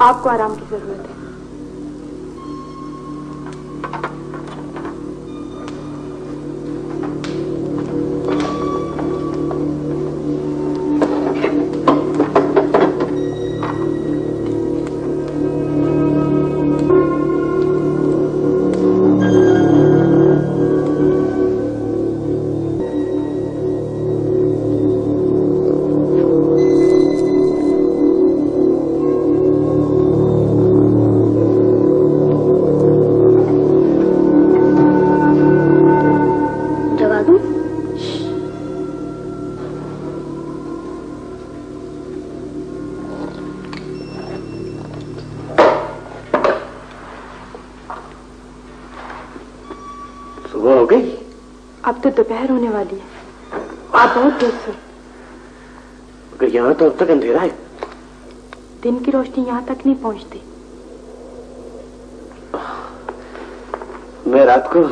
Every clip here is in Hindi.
आपको आराम की जरूरत है। अब तो दोपहर होने वाली है। आप बहुत देर से। मगर यहाँ तो अब तक अंधेरा है। दिन की रोशनी यहाँ तक नहीं पहुँचती। मैं रात को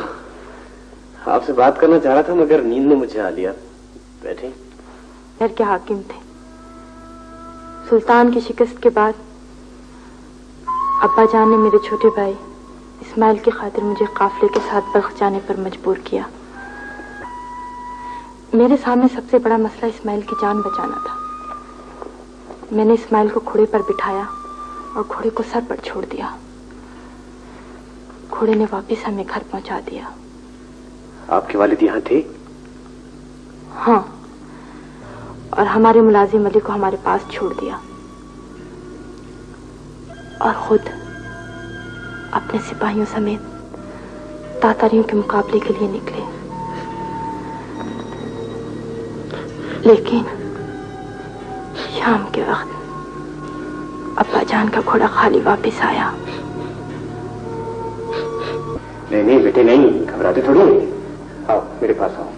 आपसे बात करना चाह रहा था मगर नींद ने मुझे आ लिया। बैठे। घर के हाकिम थे। सुल्तान की शिकस्त के बाद अब्बा जान ने मेरे छोटे भाई इस्माइल की खातिर मुझे काफले के साथ बल्ख जाने पर मजबूर किया। मेरे सामने सबसे बड़ा मसला इस्माइल की जान बचाना था। मैंने इस्माइल को घोड़े पर बिठाया और घोड़े को सर पर छोड़ दिया। घोड़े ने वापस हमें घर पहुंचा दिया। आपके वालिद यहाँ थे? हाँ, और हमारे मुलाजिम अली को हमारे पास छोड़ दिया और खुद अपने सिपाहियों समेत तातारियों के मुकाबले के लिए निकले। लेकिन शाम के वक्त अब्बा जान का घोड़ा खाली वापस आया। नहीं नहीं बेटे नहीं, घबराते थोड़ी। आओ मेरे पास आओ।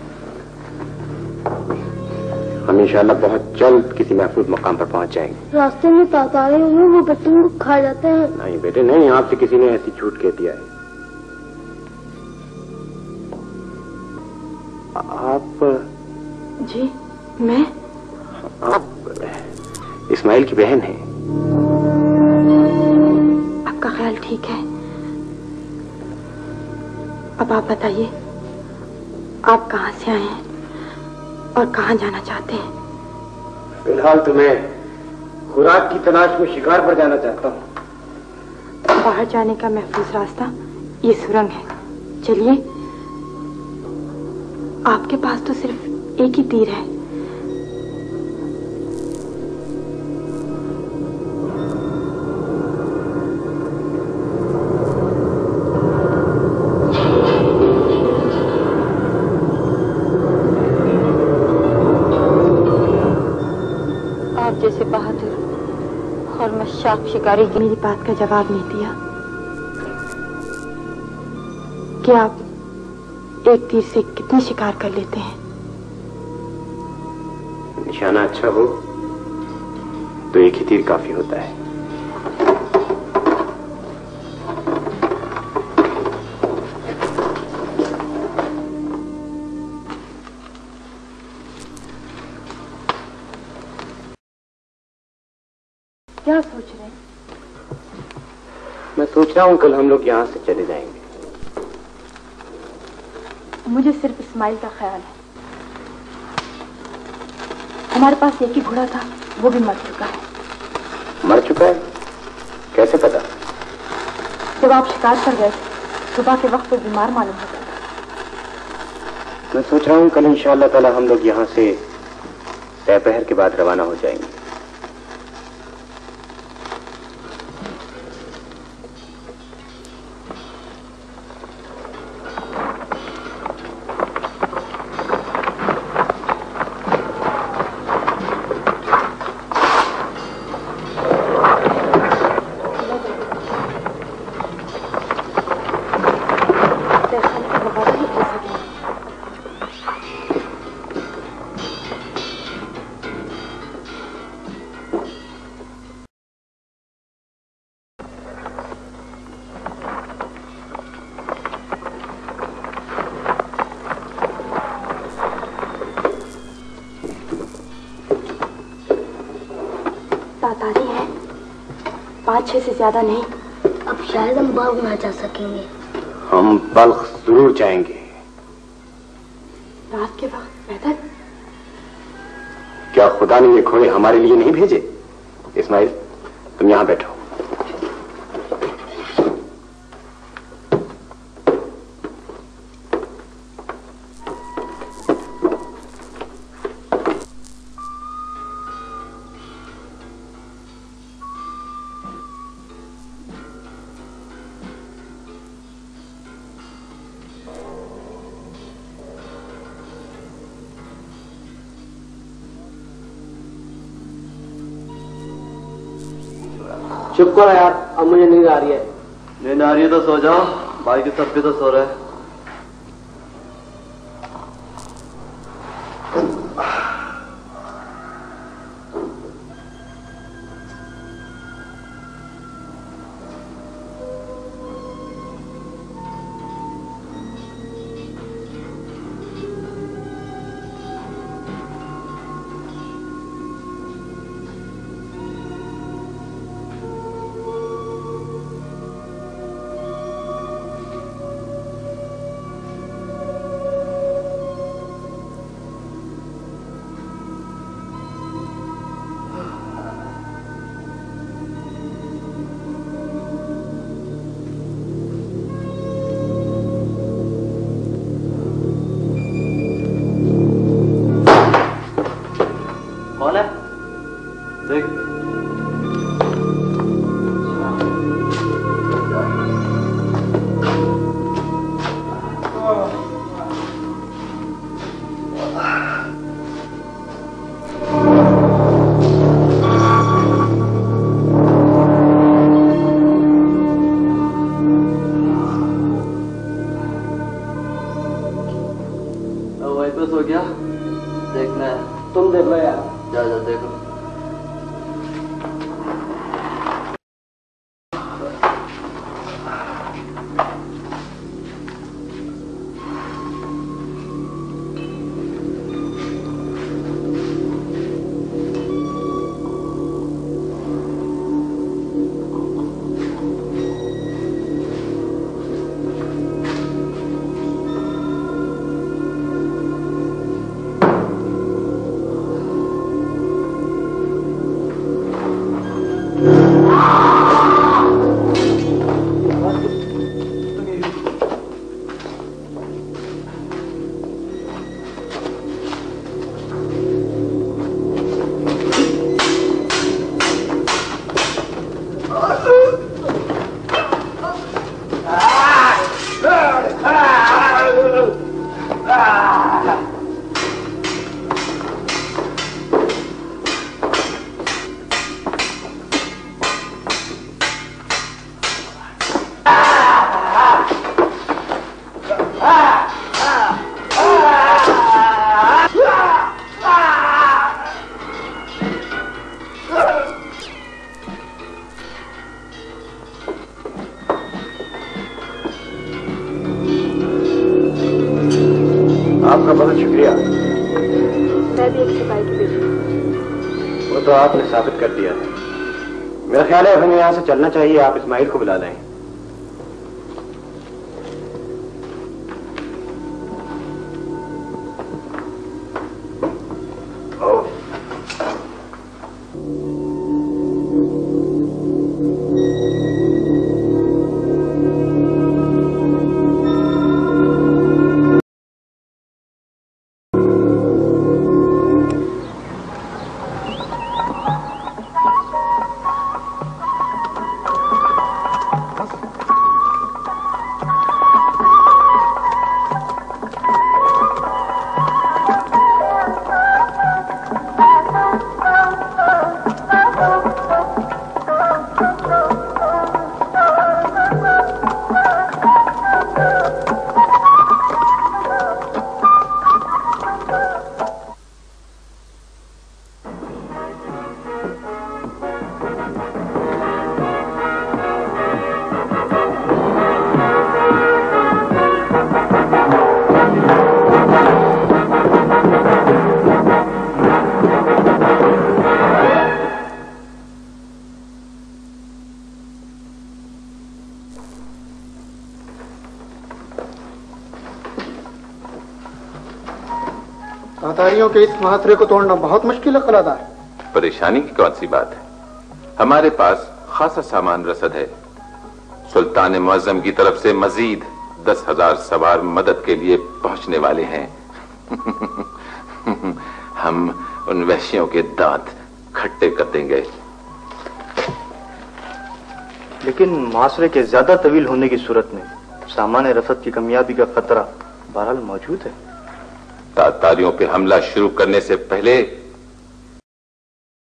हम इंशाल्लाह बहुत जल्द किसी महफूज मकाम पर पहुंच जाएंगे। रास्ते में तातारे हुए वो बच्चों को खा जाते हैं। नहीं बेटे नहीं, आपसे किसी ने ऐसी झूठ कह दिया है। आप? जी मैं? आप इस्माइल की बहन हैं। आपका ख्याल ठीक है। अब आप बताइए, आप कहाँ से आए हैं और कहाँ जाना चाहते हैं? फिलहाल तो मैं खुराक की तलाश में शिकार पर जाना चाहता हूँ। बाहर जाने का महफूज रास्ता ये सुरंग है। चलिए, आपके पास तो सिर्फ एक ही तीर है। जैसे बहादुर और मशाक शिकारी की मेरी बात का जवाब नहीं दिया कि आप एक तीर से कितने शिकार कर लेते हैं। निशाना अच्छा हो तो एक ही तीर काफी होता है। क्या सोच रहे हैं? मैं सोच रहा हूँ कल हम लोग यहाँ से चले जाएंगे। मुझे सिर्फ इस्माइल का ख्याल है। हमारे पास एक ही घोड़ा था, वो भी मर चुका है। मर चुका है? कैसे पता? जब आप शिकार कर गए थे सुबह के वक्त वो बीमार मालूम होता था। मैं सोच रहा हूँ कल इंशाअल्लाह ताला हम लोग यहाँ से दोपहर के बाद रवाना हो जाएंगे। 5-6 से ज्यादा नहीं। अब शायद हम बल्ख ना जा सकेंगे। हम बल्ख जरूर जाएंगे। रात के वक्त पैदल? क्या खुदा ने ये घोड़े हमारे लिए नहीं भेजे? इस्माइल, तुम यहां बैठो। चुप करो यार, अब मुझे नींद आ रही है। नींद आ रही है तो सो जाओ, बाकी सब भी तो सो रहे हैं। हो गया, देखना है। तुम देख लो यार। जा जा देखो। आपका बहुत शुक्रिया। मैं भी एक सिपाही की बेटी हूँ। वो तो आपने साबित कर दिया है। मेरा ख्याल है हमें यहाँ से चलना चाहिए। आप इस्माइल को बुला लाएं। तातारियों के इस महासरे को तोड़ना बहुत मुश्किल है कलादार। परेशानी की कौन सी बात है, हमारे पास खासा सामान रसद है। सुल्तान मुअज्जम की तरफ से मजीद 10,000 सवार मदद के लिए पहुंचने वाले हैं। हम उन वहशियों के दांत खट्टे कर देंगे। लेकिन मुआसरे के ज्यादा तवील होने की सूरत में सामान्य रसद की कमियाबी का खतरा बहरहाल मौजूद है। तातारियों पे हमला शुरू करने से पहले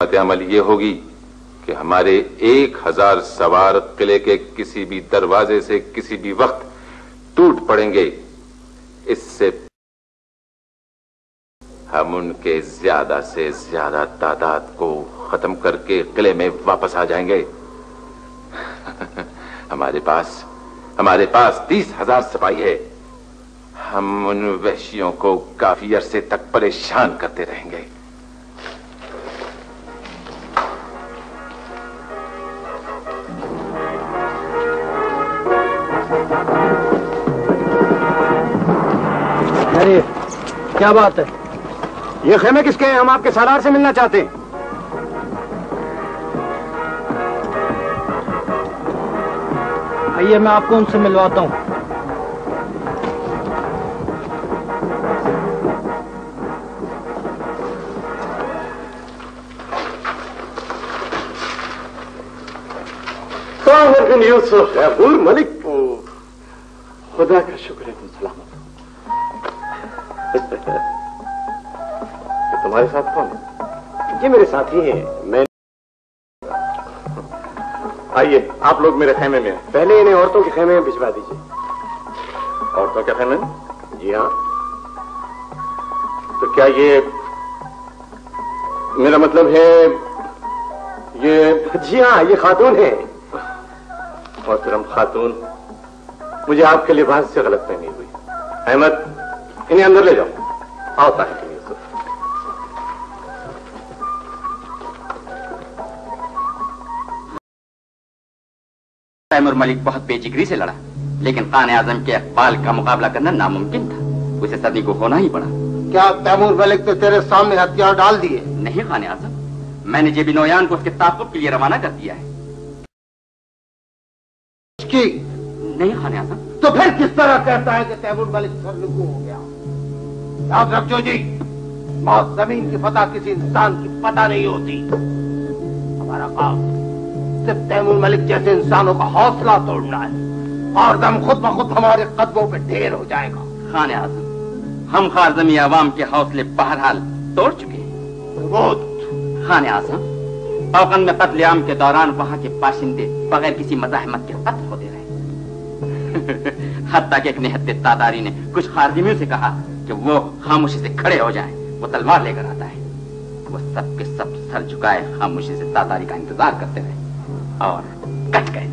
अमल ये होगी कि हमारे 1000 सवार किले के किसी भी दरवाजे से किसी भी वक्त टूट पड़ेंगे। इससे हम उनके ज्यादा से ज्यादा तादाद को खत्म करके किले में वापस आ जाएंगे। हमारे पास 30,000 सिपाही है। हम उन वहशियों को काफी अरसे तक परेशान करते रहेंगे। अरे क्या बात है? ये खेमे किसके हैं? हम आपके सालार से मिलना चाहते हैं। आइए मैं आपको उनसे मिलवाता हूँ। यूसुफ अबूर मलिक, खुदा का शुक्र है तुम सलामत हो। तुम्हारे साथ कौन है? ये मेरे साथी हैं। मैं आइए, आप लोग मेरे खेमे में हैं। पहले इन्हें औरतों के खेमे में भिजवा दीजिए। औरतों के खेमे? जी हाँ। तो क्या ये मेरा मतलब है ये? जी हाँ, ये खातून है। मोहतरम खातून, मुझे आपके लिबास से गलतफहमी हुई। अहमद, इन्हें अंदर ले जाओ। आओ ताहिर यूसुफ। तैमूर मलिक बहुत बेजिगरी से लड़ा, लेकिन खान आजम के अकबाल का मुकाबला करना नामुमकिन था। उसे सदी को होना ही पड़ा। क्या तैमूर मलिक ने तेरे सामने हथियार डाल दिए? नहीं खान आजम, मैंने जेबी नोयान को उसके ताक़ुब के लिए रवाना कर दिया है। नहीं खान आजम। तो फिर किस तरह कहता है कि तैमूर मलिक सरनुगू हो गया? याद रखो जी, मौत जमीन की फतह किसी इंसान की पता नहीं होती। हमारा काम सिर्फ तैमूर मलिक जैसे इंसानों का हौसला तोड़ना है, और दम खुद ब खुद हमारे कदमों पे ढेर हो जाएगा। खान आजम, हम खारजमी अवाम के हौसले बहरहाल तोड़ चुके हैं। खान आजम, औकन में कत्लेआम के दौरान वहां के बाशिंदे बगैर किसी मज़ाहमत के कत्ल होते रहे। हत्ता कि एक निहत्ते तातारी ने कुछ खारजमियों से कहा कि वो खामोशी से खड़े हो जाएं, वो तलवार लेकर आता है। वो सब के सब सर झुकाए खामोशी से तातारी का इंतजार करते रहे और कट गए।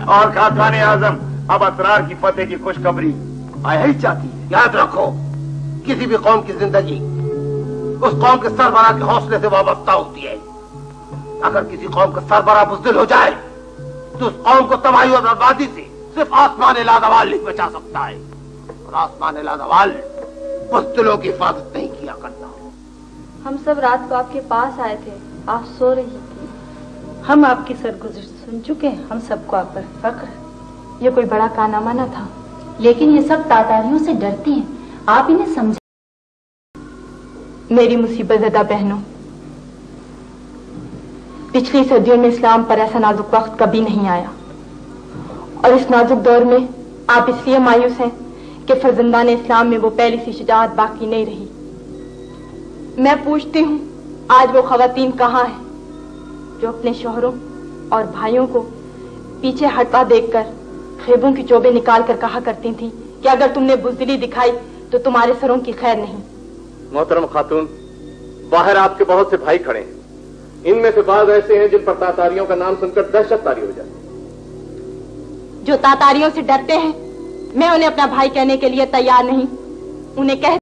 और खान आजम अब असरार की फतेह की खुशखबरी आया ही चाहती है। याद रखो, किसी भी कौम की जिंदगी उस कौम के सरबराह के हौसले से वाबस्ता होती है। अगर किसी कौम का सरबराह बुज़दिल हो जाए तो उस कौम को तबाही और बर्बादी से सिर्फ आसमान लाजवाल नहीं बचा सकता है, और आसमान लाजवाल बुज़दिलों की हिफाजत नहीं किया करता। हम सब रात को आपके पास आए थे, आप सो रही थी। हम आपकी सरगुज़श्त सुन चुके हैं, हम सबको आप पर फख्र है। ये कोई बड़ा कारनामा न था, लेकिन ये सब तातारियों से डरती हैं, आप इन्हें समझ। मेरी मुसीबत ज़दा बहनों, पिछली सदियों में इस्लाम पर ऐसा नाजुक वक्त कभी नहीं आया, और इस नाजुक दौर में आप इसलिए मायूस हैं कि फर्जंदान इस्लाम में वो पहली सी शुजाअत बाकी नहीं रही। मैं पूछती हूँ, आज वो खवातीन कहाँ हैं जो अपने शोहरों और भाइयों को पीछे हटवा देखकर खेबों की चोबे निकाल कर कहा करती थी कि अगर तुमने बुज़दिली दिखाई तो तुम्हारे सरों की खैर नहीं। मोहतरम खातून, बाहर आपके बहुत से भाई खड़े हैं। इनमें से बाज़ ऐसे हैं जिन पर तातारियों का नाम सुनकर दहशत तारी हो जाती है। जो तातारियों से डरते हैं, मैं उन्हें अपना भाई कहने के लिए तैयार नहीं। उन्हें कह